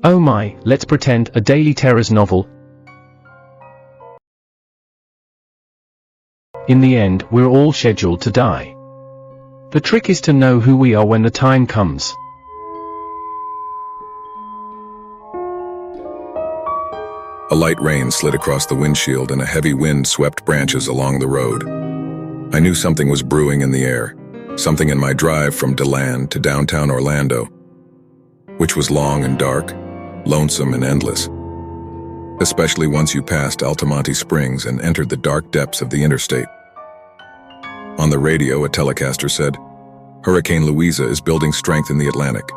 Oh my, let's pretend a daily terrors novel. In the end, we're all scheduled to die. The trick is to know who we are when the time comes. A light rain slid across the windshield and a heavy wind swept branches along the road. I knew something was brewing in the air, something in my drive from DeLand to downtown Orlando, which was long and dark, lonesome and endless, especially once you passed Altamonte Springs and entered the dark depths of the interstate. On the radio, a telecaster said, "Hurricane Louisa is building strength in the Atlantic,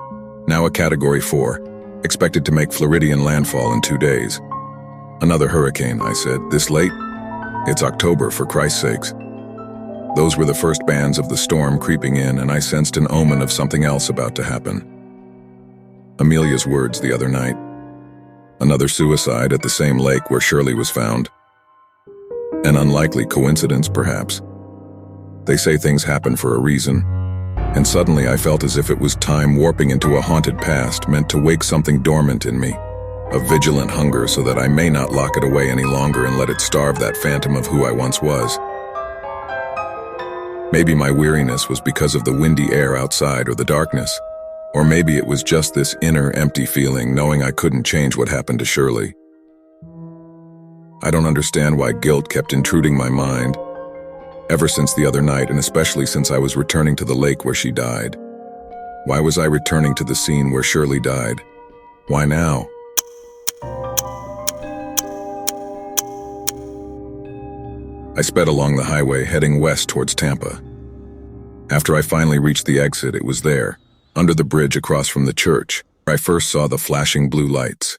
now a Category 4, expected to make Floridian landfall in 2 days." "Another hurricane," I said. "This late? It's October, for Christ's sakes." Those were the first bands of the storm creeping in, and I sensed an omen of something else about to happen. Amelia's words the other night. Another suicide at the same lake where Shirley was found. An unlikely coincidence, perhaps. They say things happen for a reason, and suddenly I felt as if it was time warping into a haunted past meant to wake something dormant in me. A vigilant hunger so that I may not lock it away any longer and let it starve that phantom of who I once was. Maybe my weariness was because of the windy air outside or the darkness, or maybe it was just this inner empty feeling knowing I couldn't change what happened to Shirley. I don't understand why guilt kept intruding my mind, ever since the other night, and especially since I was returning to the lake where she died. Why was I returning to the scene where Shirley died? Why now? I sped along the highway, heading west towards Tampa. After I finally reached the exit, it was there, under the bridge across from the church, where I first saw the flashing blue lights.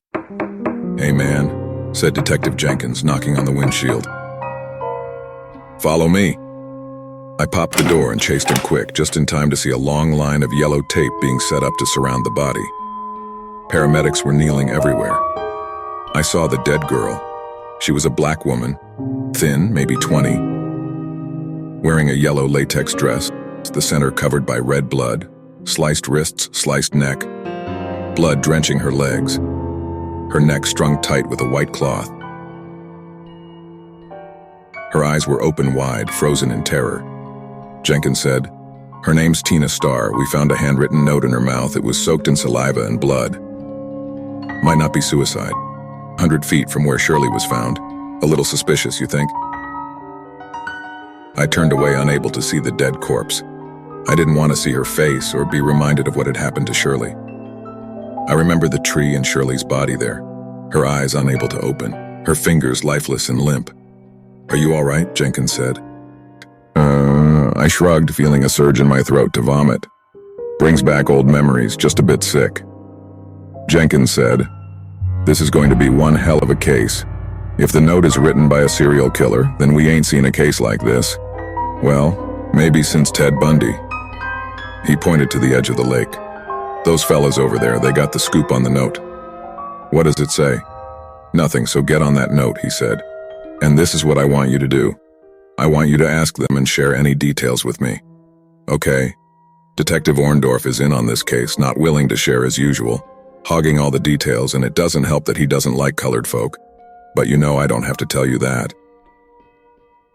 "Hey man," said Detective Jenkins, knocking on the windshield. "Follow me." I popped the door and chased him quick, just in time to see a long line of yellow tape being set up to surround the body. Paramedics were kneeling everywhere. I saw the dead girl. She was a black woman, thin, maybe 20, wearing a yellow latex dress, the center covered by red blood, sliced wrists, sliced neck, blood drenching her legs, her neck strung tight with a white cloth. Her eyes were open wide, frozen in terror. Jenkins said, "Her name's Tina Starr. We found a handwritten note in her mouth. It was soaked in saliva and blood. Might not be suicide. 100 feet from where Shirley was found. A little suspicious, you think?" I turned away, unable to see the dead corpse. I didn't want to see her face or be reminded of what had happened to Shirley. I remember the tree and Shirley's body there, her eyes unable to open, her fingers lifeless and limp. "Are you all right?" Jenkins said. I shrugged, feeling a surge in my throat to vomit. "Brings back old memories, just a bit sick." Jenkins said, "This is going to be one hell of a case. If the note is written by a serial killer, then we ain't seen a case like this. Well, maybe since Ted Bundy." He pointed to the edge of the lake. "Those fellas over there, they got the scoop on the note." "What does it say?" "Nothing, so get on that note," he said. "And this is what I want you to do. I want you to ask them and share any details with me." "Okay." Detective Orndorff is in on this case, not willing to share as usual, hogging all the details, and it doesn't help that he doesn't like colored folk. But you know I don't have to tell you that.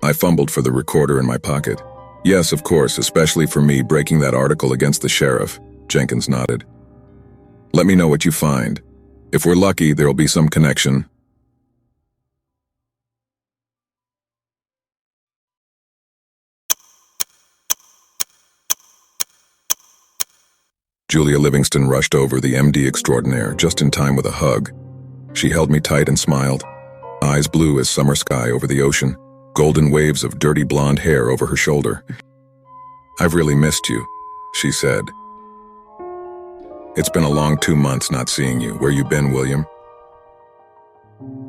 I fumbled for the recorder in my pocket. "Yes, of course, especially for me breaking that article against the sheriff," Jenkins nodded. "Let me know what you find. If we're lucky, there'll be some connection." Julia Livingston rushed over, the MD extraordinaire, just in time with a hug. She held me tight and smiled, eyes blue as summer sky over the ocean, golden waves of dirty blonde hair over her shoulder. "I've really missed you," she said. "It's been a long 2 months not seeing you. Where you been, William?"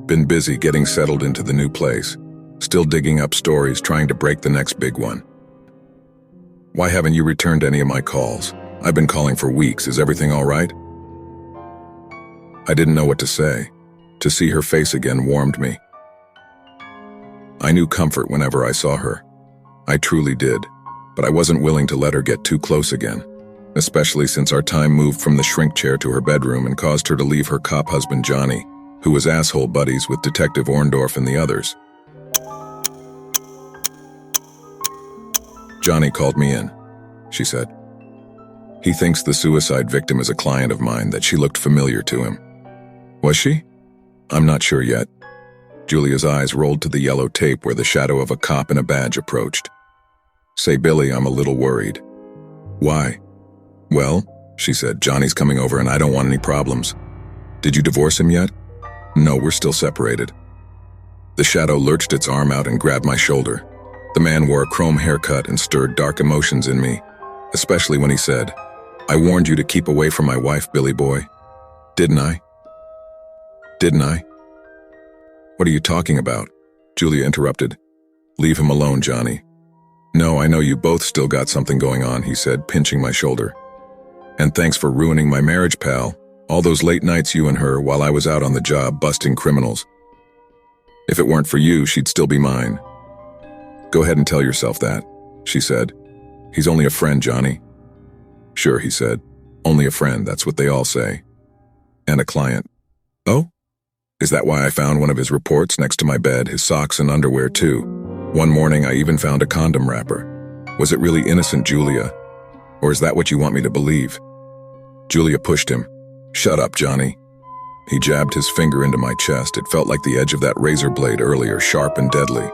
"Been busy getting settled into the new place. Still digging up stories, trying to break the next big one." "Why haven't you returned any of my calls? I've been calling for weeks. Is everything all right?" I didn't know what to say. To see her face again warmed me. I knew comfort whenever I saw her. I truly did, but I wasn't willing to let her get too close again, especially since our time moved from the shrink chair to her bedroom and caused her to leave her cop husband Johnny, who was asshole buddies with Detective Orndorff and the others. "Johnny called me in," she said. "He thinks the suicide victim is a client of mine, that she looked familiar to him." "Was she?" "I'm not sure yet." Julia's eyes rolled to the yellow tape where the shadow of a cop in a badge approached. "Say, Billy, I'm a little worried." "Why?" "Well," she said, "Johnny's coming over and I don't want any problems." "Did you divorce him yet?" "No, we're still separated." The shadow lurched its arm out and grabbed my shoulder. The man wore a chrome haircut and stirred dark emotions in me, especially when he said, "I warned you to keep away from my wife, Billy boy. Didn't I?" "Didn't I?" "What are you talking about?" Julia interrupted. "Leave him alone, Johnny." "No, I know you both still got something going on," he said, pinching my shoulder. "And thanks for ruining my marriage, pal. All those late nights you and her while I was out on the job busting criminals. If it weren't for you, she'd still be mine." "Go ahead and tell yourself that," she said. "He's only a friend, Johnny." "Sure," he said. "Only a friend, that's what they all say. And a client." "Oh? Is that why I found one of his reports next to my bed, his socks and underwear too? One morning I even found a condom wrapper. Was it really innocent, Julia? Or is that what you want me to believe?" Julia pushed him. "Shut up, Johnny." He jabbed his finger into my chest. It felt like the edge of that razor blade earlier, sharp and deadly.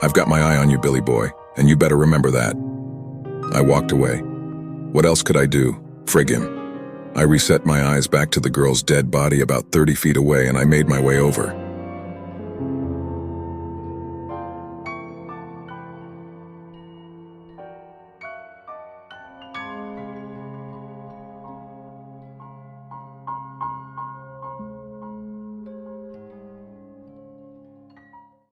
"I've got my eye on you, Billy boy, and you better remember that." I walked away. What else could I do? Frig him. I reset my eyes back to the girl's dead body about 30 feet away and I made my way over.